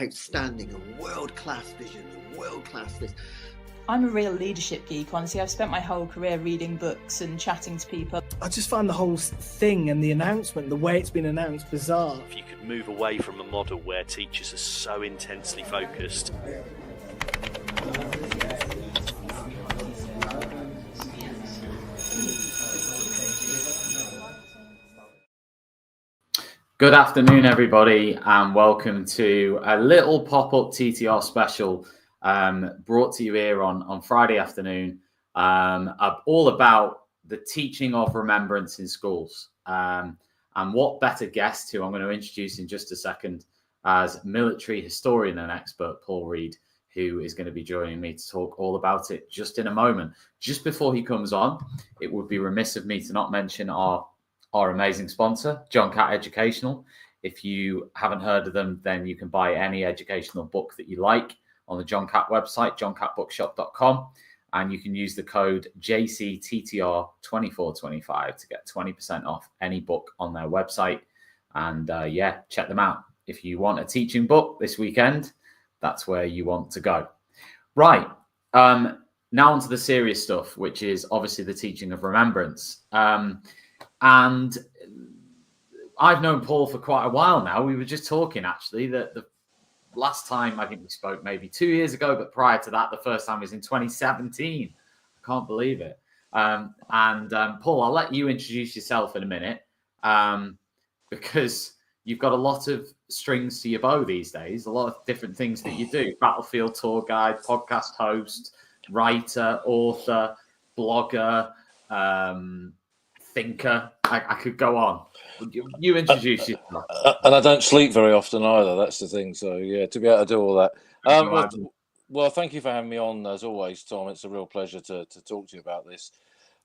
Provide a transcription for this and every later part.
outstanding, a world-class vision, a world-class this. I'm a real leadership geek, honestly. I've spent my whole career reading books and chatting to people. I just find the whole thing and the announcement, the way it's been announced, bizarre. If you could move away from a model where teachers are so intensely focused. Good afternoon, everybody, and welcome to a little pop-up TTR special brought to you here on Friday afternoon, all about the teaching of remembrance in schools. And what better guest who I'm going to introduce in just a second as military historian and expert Paul Reed, who is going to be joining me to talk all about it just in a moment. Just before he comes on, it would be remiss of me to not mention our amazing sponsor, John Catt Educational. If you haven't heard of them, then you can buy any educational book that you like on the John Catt website, johncattbookshop.com, and you can use the code JCTTR2425 to get 20% off any book on their website. And check them out. If you want a teaching book this weekend, that's where you want to go. Right. Now onto the serious stuff, which is obviously the teaching of remembrance. And I've known Paul for quite a while now. We were just talking, actually, that the last time I think we spoke maybe 2 years ago, but prior to that, the first time was in 2017. I can't believe it. Paul, I'll let you introduce yourself in a minute because you've got a lot of strings to your bow these days, a lot of different things that you do. Battlefield tour guide, podcast host, writer, author, blogger, thinker. I could go on. You introduce yourself. And I don't sleep very often either. That's the thing. So, yeah, to be able to do all that. Well, thank you for having me on, as always, Tom. It's a real pleasure to talk to you about this,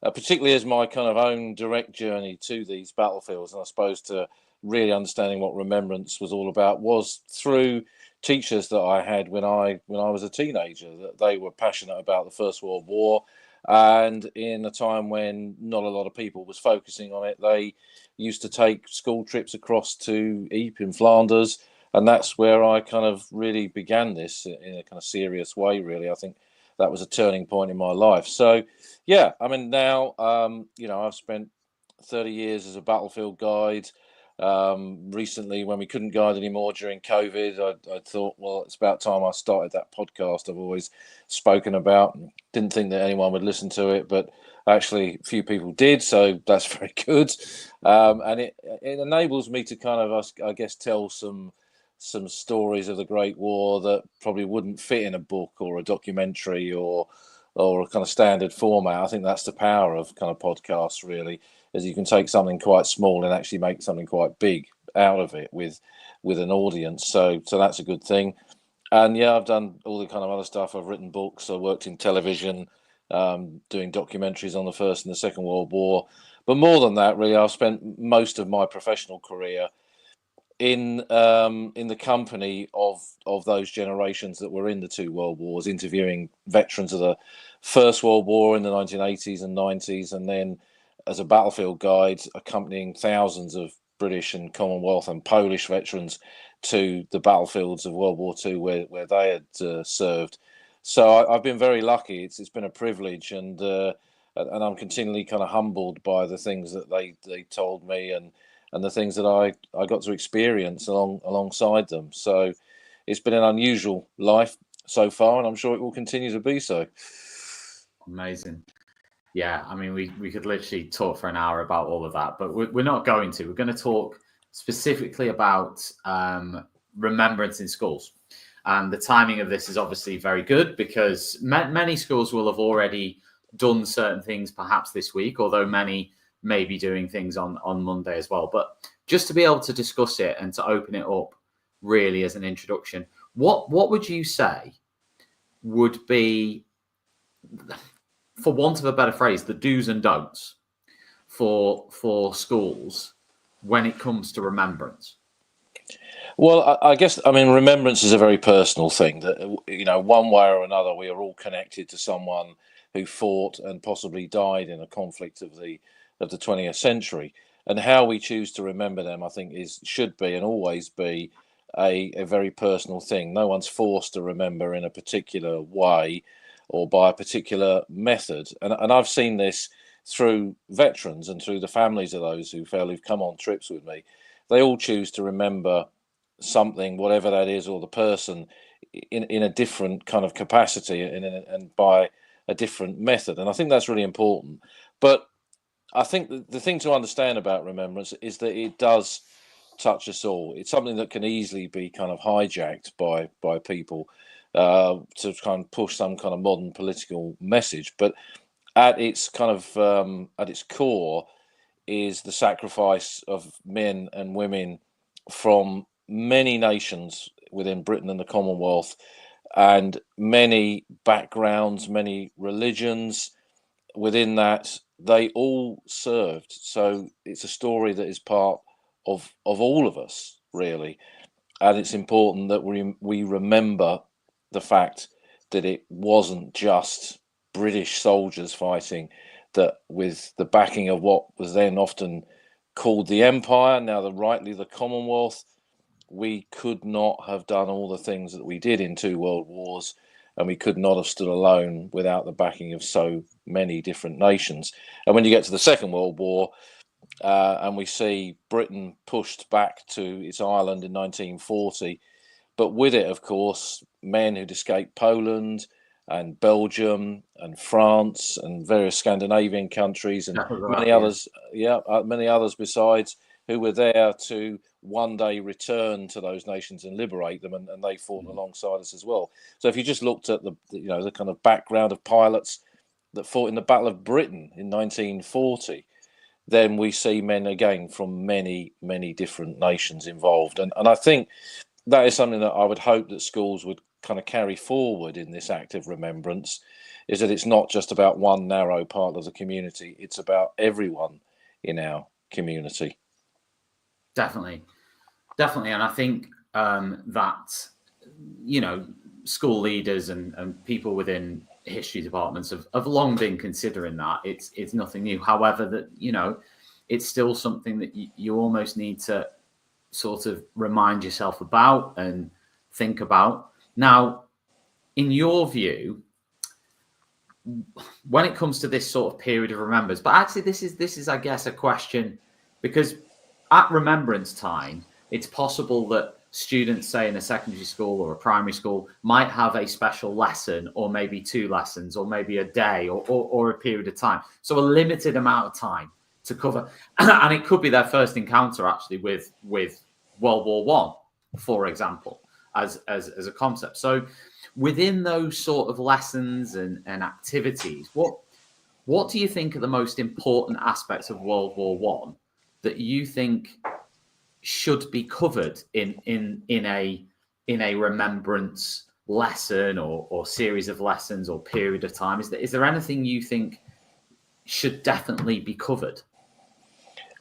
particularly as my kind of own direct journey to these battlefields. And I suppose to really understanding what remembrance was all about was through teachers that I had when I was a teenager, that they were passionate about the First World War. And in a time when not a lot of people was focusing on it, they used to take school trips across to Ypres in Flanders. And that's where I kind of really began this in a kind of serious way, really. I think that was a turning point in my life. So, yeah, I mean, now, I've spent 30 years as a battlefield guide. Recently, when we couldn't guide anymore during COVID, I thought, well, it's about time I started that podcast I've always spoken about. Didn't think that anyone would listen to it, but actually a few people did, so that's very good. And it enables me to kind of, I guess, tell some stories of the Great War that probably wouldn't fit in a book or a documentary or a kind of standard format. I think that's the power of kind of podcasts, really, is you can take something quite small and actually make something quite big out of it with an audience. So that's a good thing. And yeah, I've done all the kind of other stuff. I've written books. I worked in television, doing documentaries on the First and the Second World War. But more than that, really, I've spent most of my professional career in the company of those generations that were in the two world wars, interviewing veterans of the First World War in the 1980s and 90s, and then as a battlefield guide, accompanying thousands of British and Commonwealth and Polish veterans to the battlefields of World War II where they had served. So I've been very lucky. It's been a privilege, and I'm continually kind of humbled by the things that they told me and the things that I got to experience alongside them. So it's been an unusual life so far, and I'm sure it will continue to be so. Amazing. Yeah, I mean, we could literally talk for an hour about all of that, but we're not going to. We're going to talk specifically about remembrance in schools. And the timing of this is obviously very good because many schools will have already done certain things perhaps this week, although many may be doing things on Monday as well. But just to be able to discuss it and to open it up really as an introduction, what would you say would be, for want of a better phrase, the do's and don'ts for schools when it comes to remembrance? Well, I guess, I mean, remembrance is a very personal thing that, one way or another, we are all connected to someone who fought and possibly died in a conflict of the 20th century. And how we choose to remember them, I think, should be and always be a very personal thing. No one's forced to remember in a particular way or by a particular method. And I've seen this through veterans and through the families of those who've come on trips with me. They all choose to remember something, whatever that is, or the person in a different kind of capacity and by a different method. And I think that's really important. But I think the thing to understand about remembrance is that it does touch us all. It's something that can easily be kind of hijacked by people to kind of push some kind of modern political message. But at its kind of at its core is the sacrifice of men and women from many nations within Britain and the Commonwealth, and many backgrounds, many religions within that. They all served. So it's a story that is part of all of us, really. And it's important that we remember the fact that it wasn't just British soldiers fighting, that with the backing of what was then often called the Empire, now rightly the Commonwealth, we could not have done all the things that we did in 2 world wars, and we could not have stood alone without the backing of so many different nations. And when you get to the Second World War, and we see Britain pushed back to its island in 1940, but with it, of course, men who'd escaped Poland and Belgium and France and various Scandinavian countries and many others, many others besides, who were there to one day return to those nations and liberate them, and they fought alongside us as well. So if you just looked at the kind of background of pilots that fought in the Battle of Britain in 1940, then we see men again from many, many different nations involved. And I think that is something that I would hope that schools would kind of carry forward in this act of remembrance, is that it's not just about one narrow part of the community, it's about everyone in our community. Definitely. And I think that, school leaders and people within history departments have long been considering that. It's nothing new. However, that, it's still something that you almost need to sort of remind yourself about and think about. Now, in your view, when it comes to this sort of period of remembrance, but actually this is I guess a question, because at remembrance time, it's possible that students, say in a secondary school or a primary school, might have a special lesson, or maybe 2 lessons, or maybe a day or a period of time. So a limited amount of time to cover. And it could be their first encounter actually with World War One, for example, as a concept. So within those sort of lessons and activities, what do you think are the most important aspects of World War One that you think should be covered in a remembrance lesson or series of lessons or period of time? Is there anything you think should definitely be covered?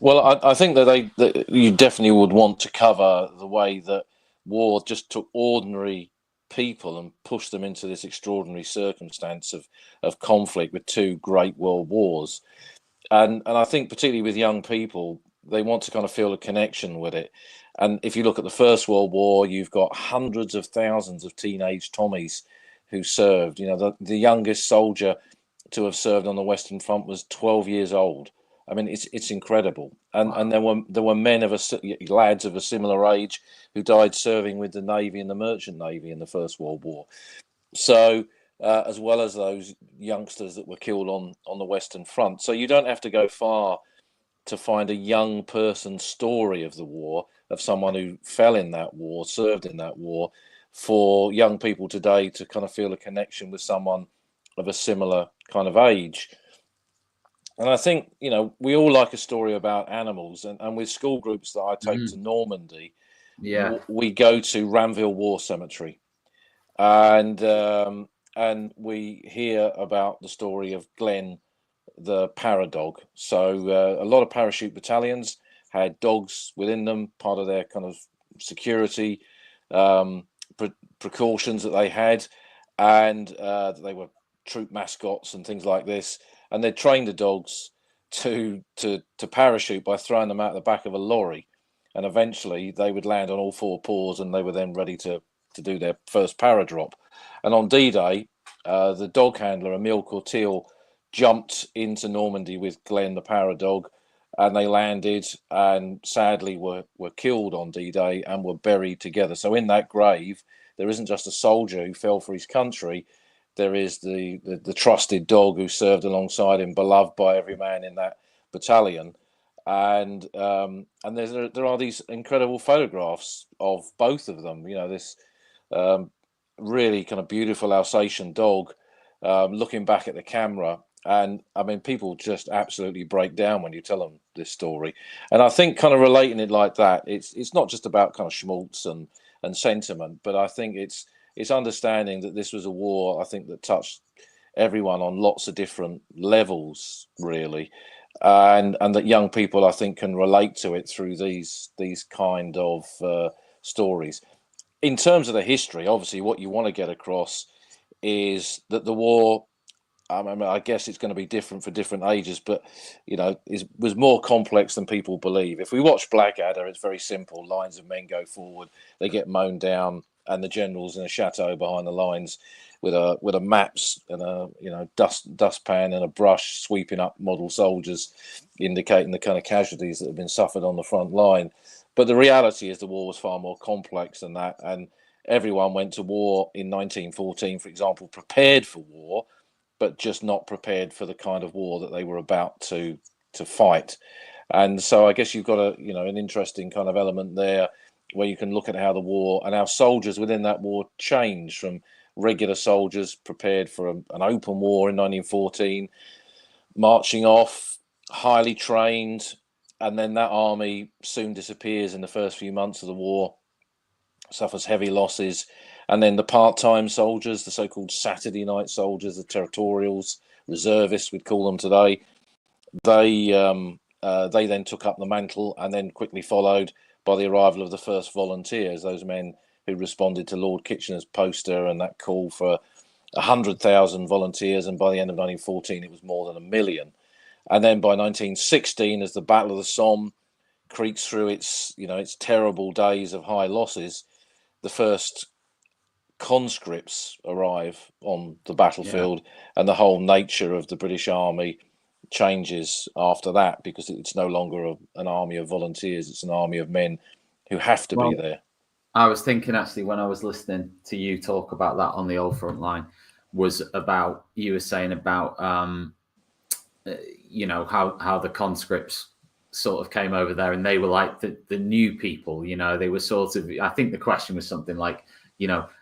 Well, I think that you definitely would want to cover the way that war just took ordinary people and pushed them into this extraordinary circumstance of conflict with 2 great world wars. And I think particularly with young people, they want to kind of feel a connection with it. And if you look at the First World War, you've got hundreds of thousands of teenage Tommies who served. The youngest soldier to have served on the Western Front was 12 years old. I mean, it's incredible. And wow. And there were men lads of a similar age who died serving with the Navy and the Merchant Navy in the First World War. So as well as those youngsters that were killed on the Western Front. So you don't have to go far to find a young person's story of the war, of someone who fell in that war, served in that war, for young people today to kind of feel a connection with someone of a similar kind of age. And I think, we all like a story about animals, and with school groups that I take to Normandy, we go to Ranville War Cemetery, and we hear about the story of Glenn, the paradog. So a lot of parachute battalions had dogs within them, part of their kind of security precautions that they had, and they were troop mascots and things like this. And they trained the dogs to parachute by throwing them out the back of a lorry. and eventually they would land on all four paws, and they were then ready to do their first paradrop. And on D-Day, the dog handler, Emile Courtil, jumped into Normandy with Glenn, the paradog, and they landed and sadly were killed on D-Day and were buried together. So in that grave, there isn't just a soldier who fell for his country. There is the trusted dog who served alongside him, beloved by every man in that battalion. And there are these incredible photographs of both of them. You know, this really kind of beautiful Alsatian dog looking back at the camera. And I mean, people just absolutely break down when you tell them this story. And I think kind of relating it like that, it's not just about kind of schmaltz and sentiment, but I think it's understanding that this was a war, I think, that touched everyone on lots of different levels, really. And that young people, I think, can relate to it through these kind of stories. In terms of the history, obviously, what you want to get across is that the war, I mean, I guess it's going to be different for different ages, but, you know, was more complex than people believe. If we watch Blackadder, it's very simple. Lines of men go forward, they get mown down, and the general's in a chateau behind the lines with a maps and a dustpan and a brush sweeping up model soldiers, indicating the kind of casualties that have been suffered on the front line. But the reality is the war was far more complex than that, and everyone went to war in 1914, for example, prepared for war, but just not prepared for the kind of war that they were about to fight. And so I guess you've got an interesting kind of element there where you can look at how the war and how soldiers within that war changed from regular soldiers prepared for an open war in 1914, marching off, highly trained, and then that army soon disappears in the first few months of the war, suffers heavy losses. And then the part-time soldiers, the so-called Saturday night soldiers, the territorials, reservists, we'd call them today, they then took up the mantle and then quickly followed by the arrival of the first volunteers, those men who responded to Lord Kitchener's poster and that call for 100,000 volunteers. And by the end of 1914, it was more than 1 million. And then by 1916, as the Battle of the Somme creaks through its terrible days of high losses, the first conscripts arrive on the battlefield, and the whole nature of the British Army changes after that, because it's no longer an army of volunteers, it's an army of men who have to be there. I was thinking, actually, when I was listening to you talk about that on the old front line, was about, you were saying about how the conscripts sort of came over there and they were like the new people, they were sort of, I think the question was something like,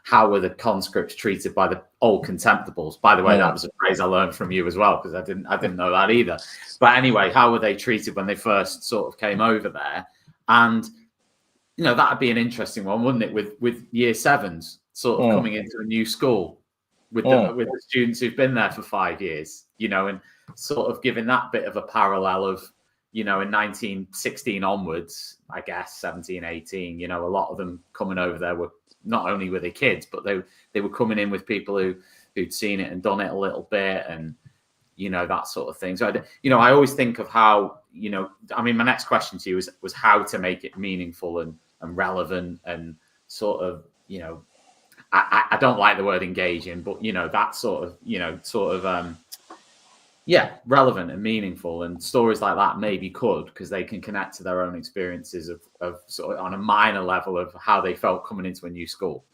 how were the conscripts treated by the old contemptibles? By the way, that was a phrase I learned from you as well, because I didn't know that either. But anyway, how were they treated when they first sort of came over there? And that'd be an interesting one, wouldn't it? With year sevens sort of coming into a new school with the students who've been there for 5 years, and sort of giving that bit of a parallel of, in 1916 onwards, I guess 17, 18, a lot of them coming over there were not only were they kids, but they were coming in with people who'd seen it and done it a little bit, and that sort of thing. So I always think of how, my next question to you was how to make it meaningful and relevant and sort of, I don't like the word engaging, but that sort of relevant and meaningful, and stories like that maybe could, because they can connect to their own experiences of sort of on a minor level of how they felt coming into a new school.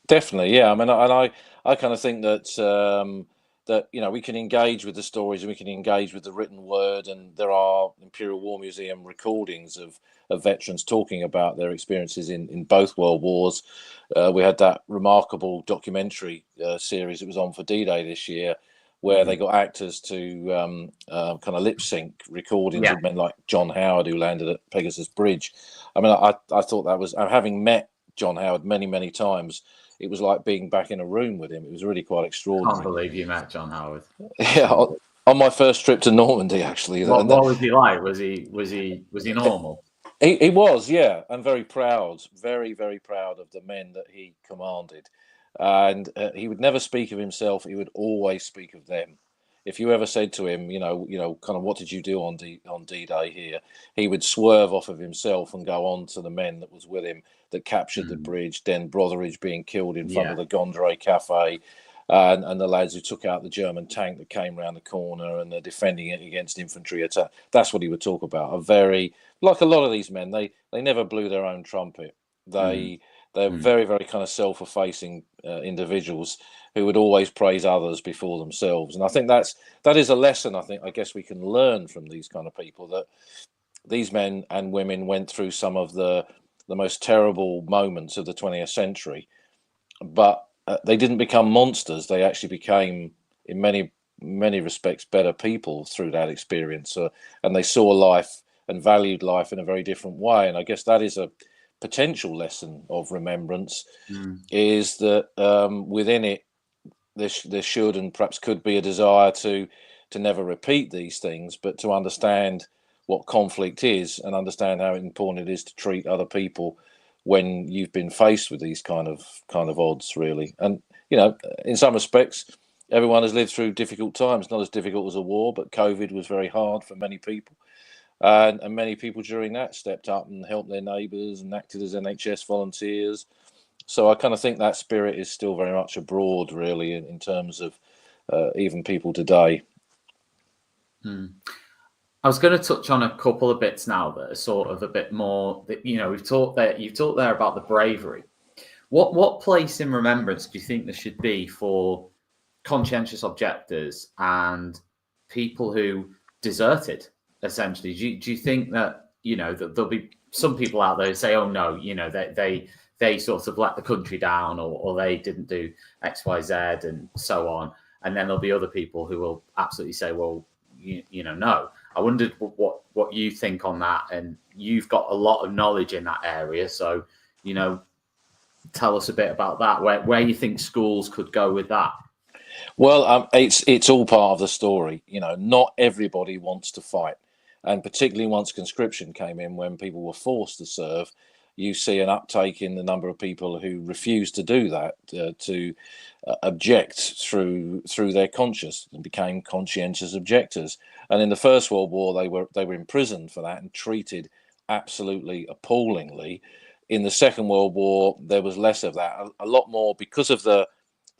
Definitely, yeah. I mean, and I kind of think that that we can engage with the stories and we can engage with the written word, and there are Imperial War Museum recordings of veterans talking about their experiences in both World Wars. We had that remarkable documentary series that was on for D-Day this year, where they got actors to kind of lip sync recordings of men like John Howard, who landed at Pegasus Bridge. I mean, I thought that was, having met John Howard many, many times, it was like being back in a room with him. It was really quite extraordinary. I can't believe you met John Howard. Yeah, on my first trip to Normandy, actually. What was he like? Was he normal? He was, yeah, and very proud, very, very proud of the men that he commanded. And he would never speak of himself. He would always speak of them. if you ever said to him, kind of what did you do on D-Day here, he would swerve off of himself and go on to the men that was with him that captured the bridge, then Brotheridge being killed in front of the Gondray Cafe, and the lads who took out the German tank that came round the corner and they're defending it against infantry attack. That's what he would talk about. Like a lot of these men, they never blew their own trumpet. They're very, very kind of self-effacing individuals who would always praise others before themselves. And I think that is a lesson I guess we can learn from these kind of people, that these men and women went through some of the most terrible moments of the 20th century, but they didn't become monsters. They actually became, in many respects, better people through that experience, and they saw life and valued life in a very different way. And I guess that is a potential lesson of remembrance, is that within it there should and perhaps could be a desire to never repeat these things, but to understand what conflict is and understand how important it is to treat other people when you've been faced with these kind of odds, really. And in some respects, everyone has lived through difficult times. Not as difficult as a war, but COVID was very hard for many people. And many people during that stepped up and helped their neighbours and acted as NHS volunteers. So I kind of think that spirit is still very much abroad, really, in terms of even people today. I was going to touch on a couple of bits now that are sort of a bit more, you've talked there about the bravery. What place in remembrance do you think there should be for conscientious objectors and people who deserted, essentially? Do you think that, that there'll be some people out there who say, oh no, they sort of let the country down, or they didn't do X, Y, Z and so on. And then there'll be other people who will absolutely say, well, no. I wondered what you think on that, and you've got a lot of knowledge in that area. So, tell us a bit about that, where you think schools could go with that. Well, it's all part of the story. Not everybody wants to fight. And particularly once conscription came in, when people were forced to serve, you see an uptake in the number of people who refuse to do that, to object through their conscience, and became conscientious objectors. And in the First World War, they were imprisoned for that and treated absolutely appallingly. In the Second World War, there was less of that, a lot more, because of the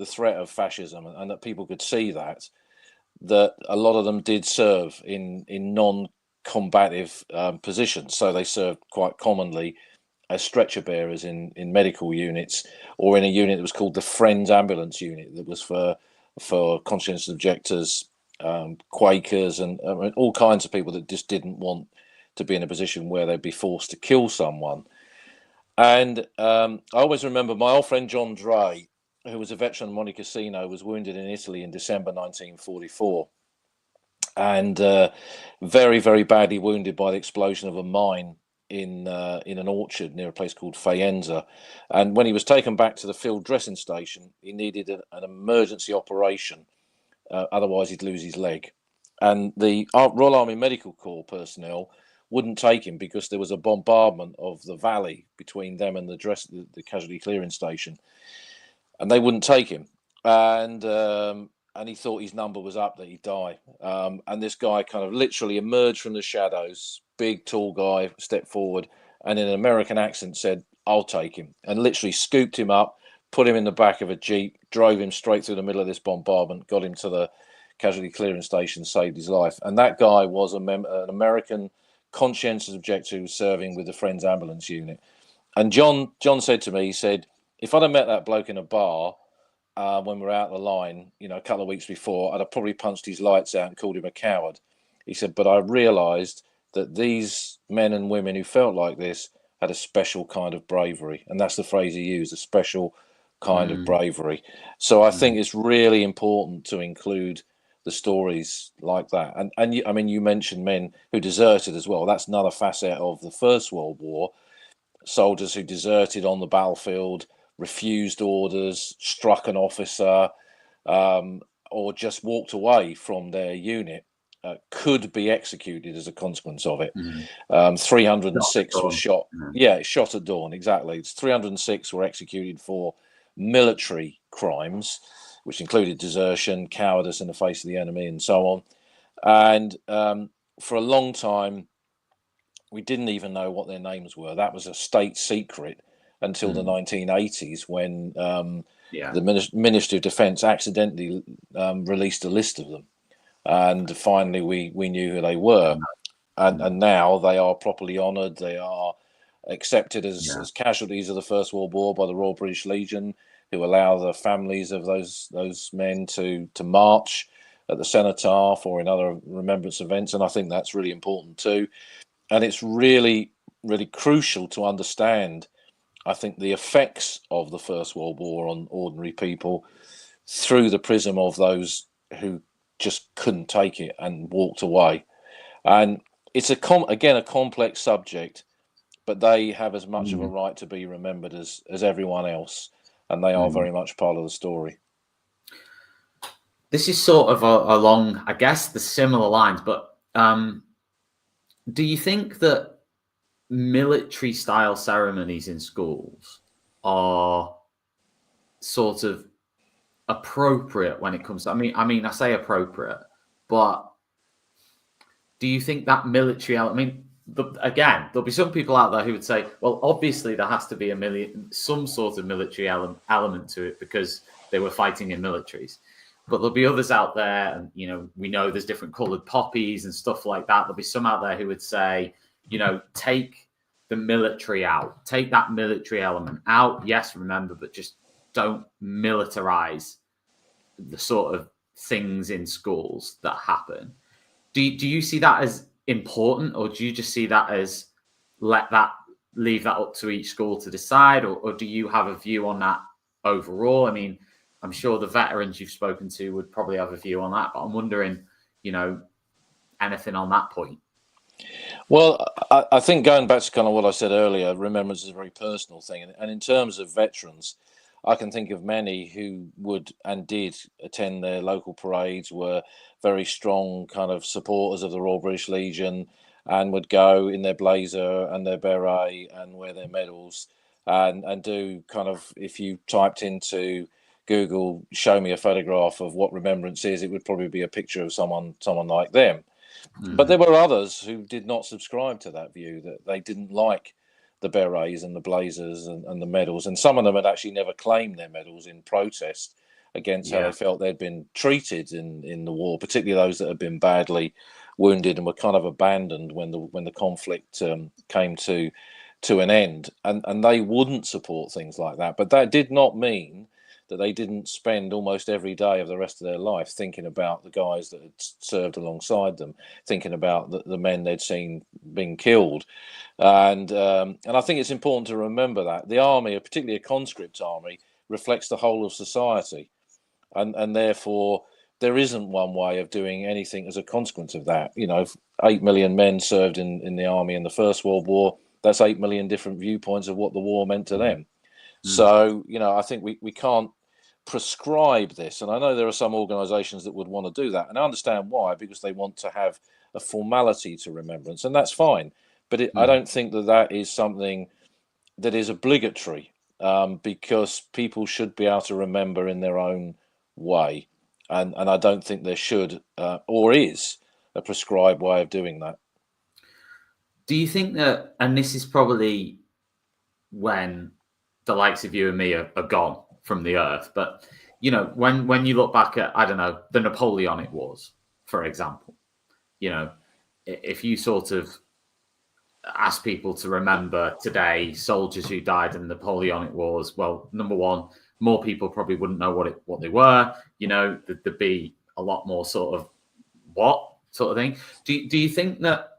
threat of fascism, and that people could see that a lot of them did serve in non-combative positions. So they served quite commonly as stretcher bearers in medical units, or in a unit that was called the Friends Ambulance Unit, that was for conscientious objectors, Quakers, and all kinds of people that just didn't want to be in a position where they'd be forced to kill someone. And I always remember my old friend John Dray, who was a veteran of Monte Cassino, was wounded in Italy in December 1944, and very, very badly wounded by the explosion of a mine in an orchard near a place called Faenza. And when he was taken back to the field dressing station, he needed an emergency operation, otherwise he'd lose his leg. And the Royal Army Medical Corps personnel wouldn't take him because there was a bombardment of the valley between them and the casualty clearing station, and they wouldn't take him. And he thought his number was up, that he'd die. And this guy kind of literally emerged from the shadows, big, tall guy, stepped forward, and in an American accent said, "I'll take him," and literally scooped him up, put him in the back of a Jeep, drove him straight through the middle of this bombardment, got him to the casualty clearing station, saved his life. And that guy was an American conscientious objector who was serving with the Friends Ambulance Unit. And John said to me, he said, if I'd have met that bloke in a bar when we were out of the line, a couple of weeks before, I'd have probably punched his lights out and called him a coward. He said, but I realised that these men and women who felt like this had a special kind of bravery. And that's the phrase he used, a special kind of bravery. So I think it's really important to include the stories like that. And you mentioned men who deserted as well. That's another facet of the First World War. Soldiers who deserted on the battlefield, refused orders, struck an officer, or just walked away from their unit, could be executed as a consequence of it. 306 were shot. Yeah, shot at dawn, exactly. 306 were executed for military crimes. which included desertion, cowardice in the face of the enemy, and so on. And for a long time, we didn't even know what their names were. That was a state secret until the 1980s, when the Ministry of Defence accidentally released a list of them. And finally, we knew who they were. And now they are properly honoured. They are accepted as casualties of the First World War by the Royal British Legion, who allow the families of those men to march at the cenotaph or in other remembrance events. And I think that's really important too. And it's really, really crucial to understand, I think, the effects of the First World War on ordinary people through the prism of those who just couldn't take it and walked away. And it's again a complex subject, but they have as much of a right to be remembered as everyone else, and they are very much part of the story. This is sort of along, I guess, the similar lines, but do you think that military style ceremonies in schools are sort of appropriate when it comes to, I mean, I say appropriate, but do you think that military element, again, there'll be some people out there who would say, well, obviously there has to be some sort of military element to it because they were fighting in militaries. But there'll be others out there, and we know there's different coloured poppies and stuff like that. There'll be some out there who would say, take the military out, take that military element out. Yes, remember, but just don't militarize the sort of things in schools that happen. Do you see that as important, or do you just see that as leave that up to each school to decide, or do you have a view on that overall? I mean, I'm sure the veterans you've spoken to would probably have a view on that, but I'm wondering, anything on that point. Well, I think going back to kind of what I said earlier, remembrance is a very personal thing. And in terms of veterans, I can think of many who would and did attend their local parades, were very strong kind of supporters of the Royal British Legion, and would go in their blazer and their beret and wear their medals and do kind of, if you typed into Google, show me a photograph of what remembrance is, it would probably be a picture of someone like them. But there were others who did not subscribe to that view, that they didn't like the berets and the blazers and the medals. And some of them had actually never claimed their medals in protest against how they felt they'd been treated in the war, particularly those that had been badly wounded and were kind of abandoned when the conflict came to an end. And they wouldn't support things like that. But that did not mean that they didn't spend almost every day of the rest of their life thinking about the guys that had served alongside them, thinking about the men they'd seen being killed. And I think it's important to remember that the army, particularly a conscript army, reflects the whole of society. And therefore, there isn't one way of doing anything as a consequence of that. 8 million men served in the army in the First World War. That's 8 million different viewpoints of what the war meant to them. So, I think we can't prescribe this. And I know there are some organisations that would want to do that. And I understand why, because they want to have a formality to remembrance. And that's fine. But I don't think that is something that is obligatory, because people should be able to remember in their own way. And I don't think there should or is a prescribed way of doing that. Do you think that, and this is probably when the likes of you and me are gone from the earth, but when you look back at, I don't know, the Napoleonic Wars, for example, if you sort of ask people to remember today soldiers who died in the Napoleonic Wars, well, number one, more people probably wouldn't know what they were. There'd be a lot more sort of what sort of thing. Do you think that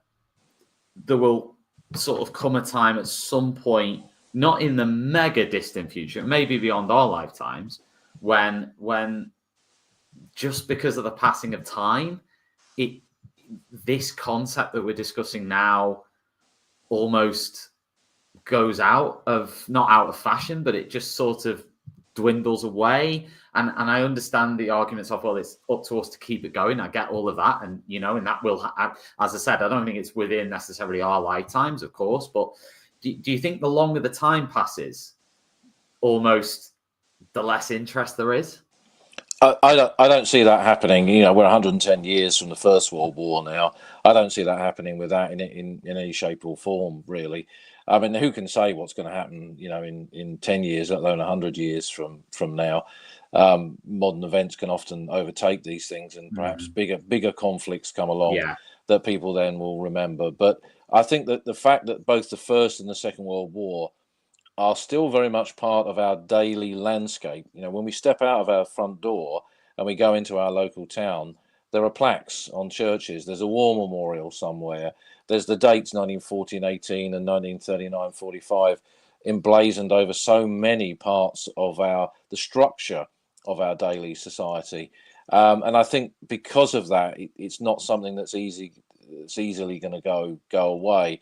there will sort of come a time at some point, not in the mega distant future, maybe beyond our lifetimes, when just because of the passing of time, this concept that we're discussing now almost goes not out of fashion, but it just sort of dwindles away. And I understand the arguments of, well, it's up to us to keep it going. I get all of that. And, and that will, as I said, I don't think it's within necessarily our lifetimes, of course, but do you think the longer the time passes, almost the less interest there is? I don't see that happening. You know, we're 110 years from the First World War now. I don't see that happening with that in any shape or form, really. I mean, who can say what's going to happen, you know, in 10 years, let alone 100 years from now? Modern events can often overtake these things, and perhaps bigger conflicts come along Yeah. that people then will remember. But I think that the fact that both the First and the Second World War are still very much part of our daily landscape. You know, when we step out of our front door and we go into our local town, there are plaques on churches. There's a war memorial somewhere. There's the dates 1914-18 and 1939-45 emblazoned over so many parts of the structure of our daily society. And I think because of that, it's not something that's easily going to go away.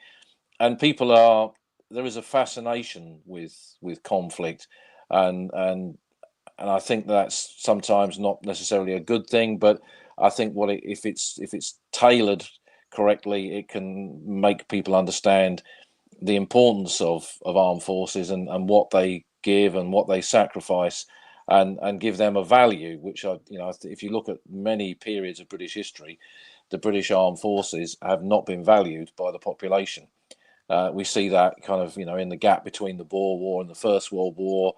And there is a fascination with conflict, and I think that's sometimes not necessarily a good thing, but I think if it's tailored correctly, it can make people understand the importance of armed forces and what they give and what they sacrifice, and give them a value, which if you look at many periods of British history, the British armed forces have not been valued by the population. We see that kind of, in the gap between the Boer War and the First World War,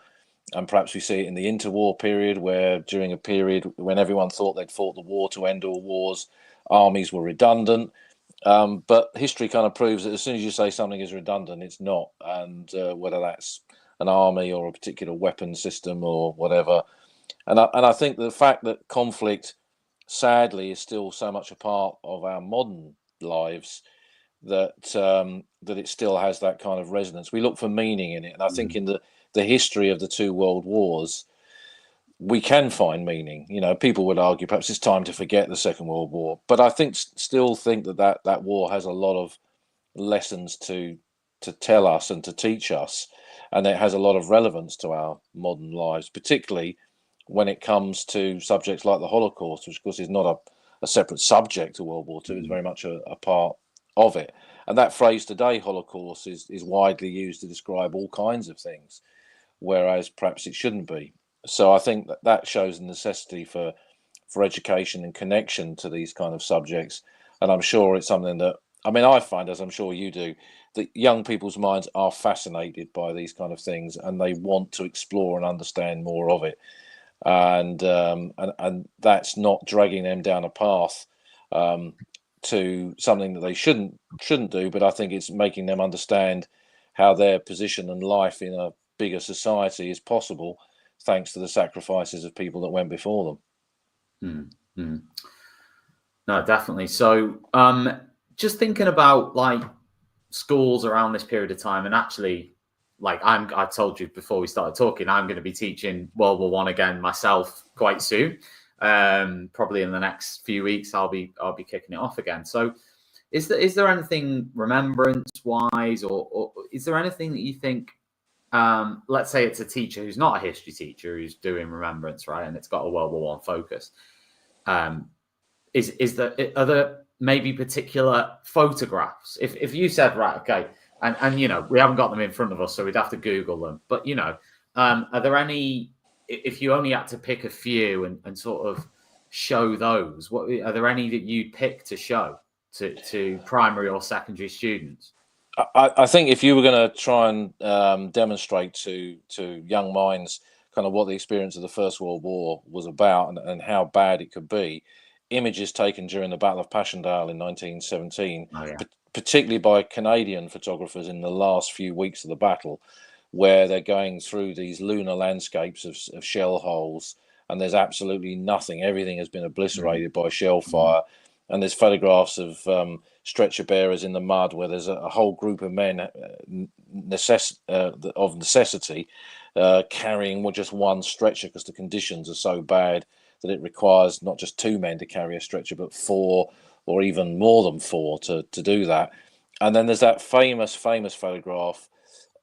and perhaps we see it in the interwar period, where during a period when everyone thought they'd fought the war to end all wars, armies were redundant. But history kind of proves that as soon as you say something is redundant, it's not. And whether that's an army or a particular weapon system or whatever. And I think the fact that conflict, sadly, is still so much a part of our modern lives, that it still has that kind of resonance. We look for meaning in it, and I think in the history of the two world wars, we can find meaning. People would argue perhaps it's time to forget the Second World War, but I still think that war has a lot of lessons to tell us and to teach us, and it has a lot of relevance to our modern lives, particularly when it comes to subjects like the Holocaust, which of course is not a separate subject to World War II. It's very much a part of it. And that phrase today, Holocaust, is widely used to describe all kinds of things, whereas perhaps it shouldn't be. So I think that shows the necessity for education and connection to these kind of subjects. And I'm sure it's something that, I find, as I'm sure you do, that young people's minds are fascinated by these kind of things, and they want to explore and understand more of it. And that's not dragging them down a path to something that they shouldn't do, but I think it's making them understand how their position and life in a bigger society is possible, thanks to the sacrifices of people that went before them. No, definitely. So just thinking about like schools around this period of time, and actually, like I told you before we started talking, I'm going to be teaching World War I again myself quite soon. Probably in the next few weeks, I'll be kicking it off again. So, is there anything remembrance wise, or is there anything that you think? Let's say it's a teacher who's not a history teacher who's doing remembrance, right, and it's got a World War I focus. Are there maybe particular photographs? If you said, right, okay, and we haven't got them in front of us, so we'd have to Google them. But are there any? If you only had to pick a few and sort of show those, are there any that you'd pick to show to primary or secondary students? I think if you were going to try and demonstrate to young minds kind of what the experience of the First World War was about and how bad it could be, images taken during the Battle of Passchendaele in 1917, particularly by Canadian photographers in the last few weeks of the battle, where they're going through these lunar landscapes of shell holes, and there's absolutely nothing. Everything has been obliterated by shell fire. And there's photographs of stretcher bearers in the mud, where there's a whole group of men of necessity carrying just one stretcher, because the conditions are so bad that it requires not just two men to carry a stretcher, but four or even more than four to do that. And then there's that famous photograph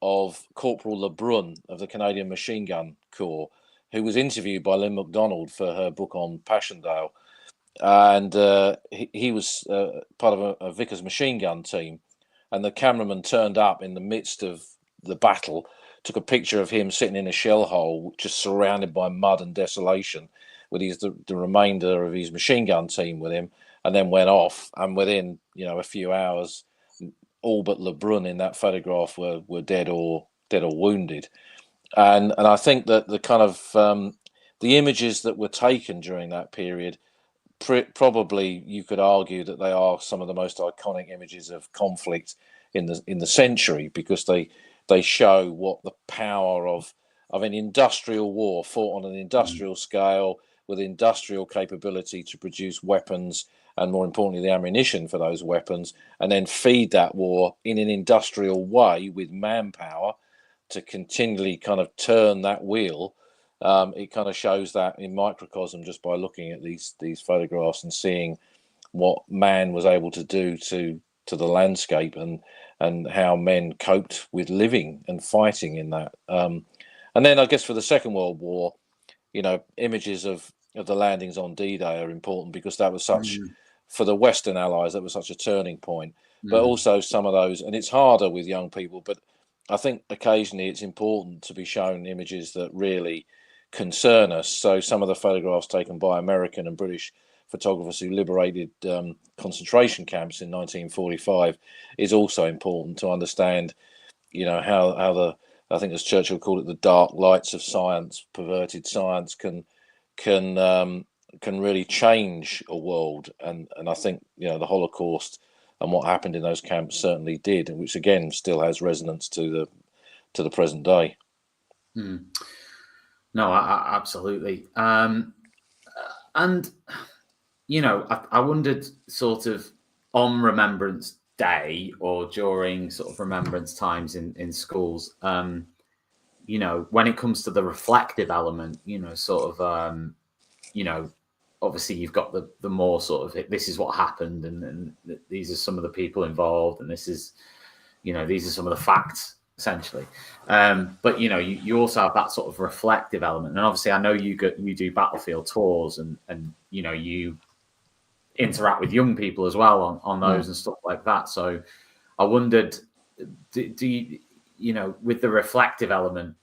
of Corporal Lebrun of the Canadian Machine Gun Corps, who was interviewed by Lynn MacDonald for her book on Passchendaele. And he was part of a Vickers machine gun team, and the cameraman turned up in the midst of the battle, took a picture of him sitting in a shell hole, just surrounded by mud and desolation, with the remainder of his machine gun team with him, and then went off. And within a few hours, all but Lebrun in that photograph were dead or wounded. And I think that the kind of the images that were taken during that period, probably you could argue that they are some of the most iconic images of conflict in the century, because they show what the power of an industrial war fought on an industrial scale with industrial capability to produce weapons, and more importantly the ammunition for those weapons, and then feed that war in an industrial way with manpower to continually kind of turn that wheel. It kind of shows that in microcosm just by looking at these photographs and seeing what man was able to do to the landscape, and how men coped with living and fighting in that. And then I guess for the Second World War, images of the landings on D-Day are important, because that was such, for the Western Allies, that was such a turning point. But also some of those, and it's harder with young people, but I think occasionally it's important to be shown images that really concern us. So some of the photographs taken by American and British photographers who liberated concentration camps in 1945 is also important to understand, how the, I think as Churchill called it, the dark lights of science, perverted science can really change a world. And I think, the Holocaust and what happened in those camps certainly did, and which again still has resonance to the present day. No, absolutely. And I wondered, sort of on Remembrance Day or during sort of Remembrance times in schools, when it comes to the reflective element, obviously you've got the more sort of, this is what happened, and these are some of the people involved, and this is, these are some of the facts, essentially. But you also have that sort of reflective element, and obviously I know you do battlefield tours, and you interact with young people as well on those and stuff like that. So I wondered, do you, with the reflective element,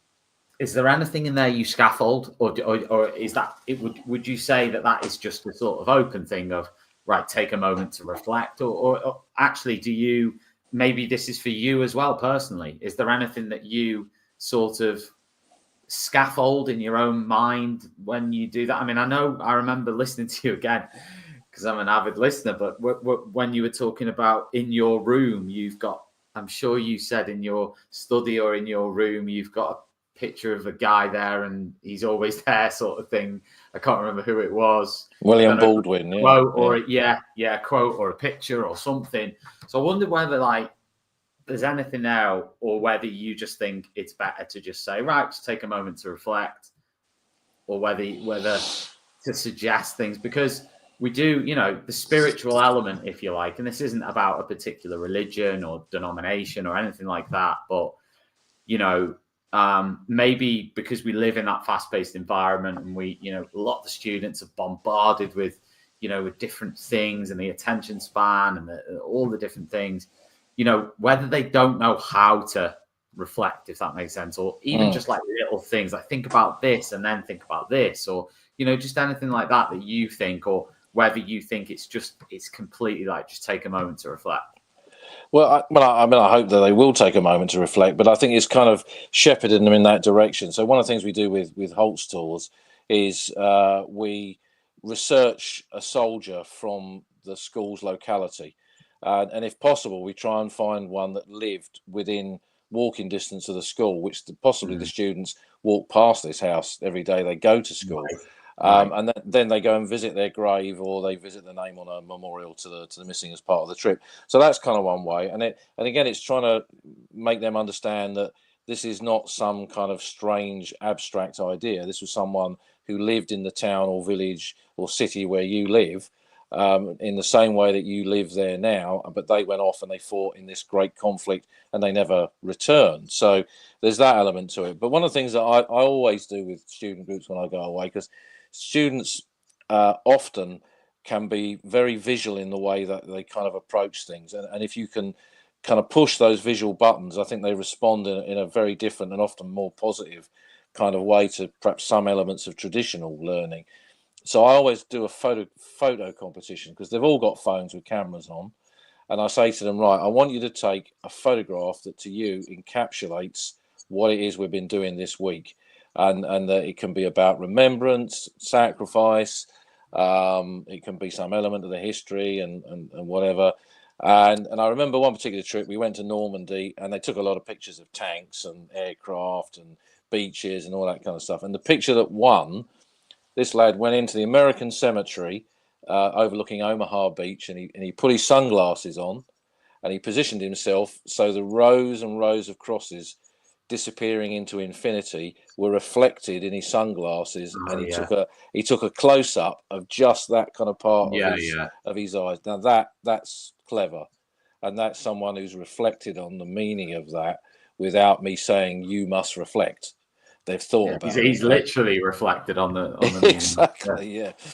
is there anything in there you scaffold, or is that it? Would you say that is just a sort of open thing of, right, take a moment to reflect, or actually do you, maybe this is for you as well personally, is there anything that you sort of scaffold in your own mind when you do that? I mean, I remember listening to you again, because I'm an avid listener, but when you were talking about in your room, you've got, I'm sure you said in your study or in your room, you've got a picture of a guy there and he's always there, sort of thing. I can't remember who it was. William Baldwin, quote or quote or a picture or something. So I wonder whether there's anything there, or whether you just think it's better to just say, right, just take a moment to reflect, or whether to suggest things, because we do, the spiritual element, if you like, and this isn't about a particular religion or denomination or anything like that, but maybe because we live in that fast-paced environment, and we, a lot of the students are bombarded with, with different things, and the attention span and all the different things, whether they don't know how to reflect, if that makes sense, or even just like little things like think about this and then think about this, or, just anything like that you think, or whether you think it's completely just take a moment to reflect. Well, I hope that they will take a moment to reflect, but I think it's kind of shepherding them in that direction. So one of the things we do with Holt's tours is we research a soldier from the school's locality. And if possible, we try and find one that lived within walking distance of the school, which possibly the students walk past this house every day they go to school. And then they go and visit their grave, or they visit the name on a memorial to the missing as part of the trip. So that's kind of one way. And again, it's trying to make them understand that this is not some kind of strange abstract idea. This was someone who lived in the town or village or city where you live, in the same way that you live there now, but they went off and they fought in this great conflict and they never returned. So there's that element to it. But one of the things that I always do with student groups when I go away, because students often can be very visual in the way that they kind of approach things. And if you can kind of push those visual buttons, I think they respond in a very different and often more positive kind of way to perhaps some elements of traditional learning. So I always do a photo competition because they've all got phones with cameras on. And I say to them, right, I want you to take a photograph that to you encapsulates what it is we've been doing this week. And that it can be about remembrance, sacrifice. It can be some element of the history and whatever. And I remember one particular trip, we went to Normandy and they took a lot of pictures of tanks and aircraft and beaches and all that kind of stuff. And the picture that won, this lad went into the American cemetery overlooking Omaha Beach, and he put his sunglasses on, and he positioned himself so the rows and rows of crosses disappearing into infinity were reflected in his sunglasses, and he took a close up of just that kind of part of his eyes. Now that's clever, and that's someone who's reflected on the meaning of that without me saying you must reflect. They've thought about it. He's literally reflected on the meaning.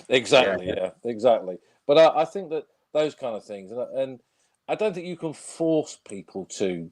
Exactly. But I think that those kind of things, and I don't think you can force people to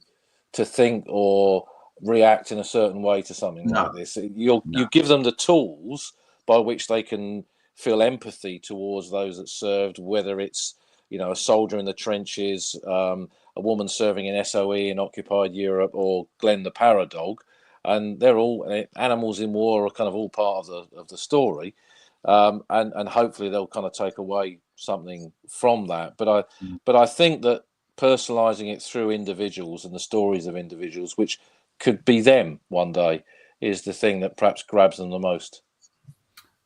think or react in a certain way to something like this. You give them the tools by which they can feel empathy towards those that served, whether it's a soldier in the trenches, a woman serving in SOE in occupied Europe, or Glenn the Paradog. And they're all animals in war are kind of all part of the story, and hopefully they'll kind of take away something from that. But I think that personalising it through individuals and the stories of individuals, which could be them one day, is the thing that perhaps grabs them the most.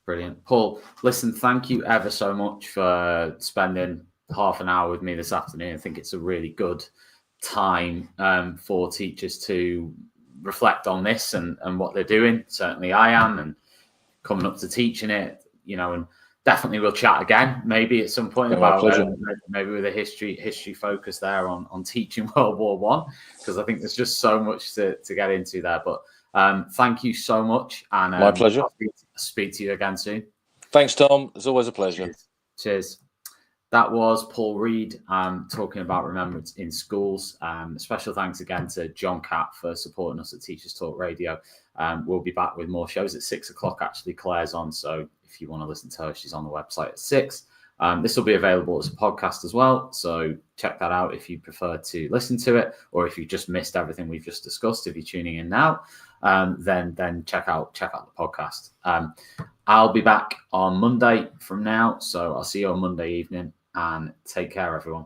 Brilliant, Paul. Listen, thank you ever so much for spending half an hour with me this afternoon. I think it's a really good time for teachers to reflect on this and what they're doing. Certainly I am, and coming up to teaching it, and definitely we'll chat again, maybe at some point about maybe with a history focus there on teaching World War One, because I think there's just so much to get into there. But thank you so much, and my pleasure. I'll speak to you again soon. Thanks, Tom. It's always a pleasure. Cheers. That was Paul Reed talking about Remembrance in schools. Special thanks again to John Catt for supporting us at Teachers Talk Radio. We'll be back with more shows at 6 o'clock. Actually, Claire's on, so if you want to listen to her, she's on the website at 6. This will be available as a podcast as well, so check that out if you prefer to listen to it, or if you just missed everything we've just discussed. If you're tuning in now, then check out the podcast. I'll be back on Monday from now, so I'll see you on Monday evening, and take care, everyone.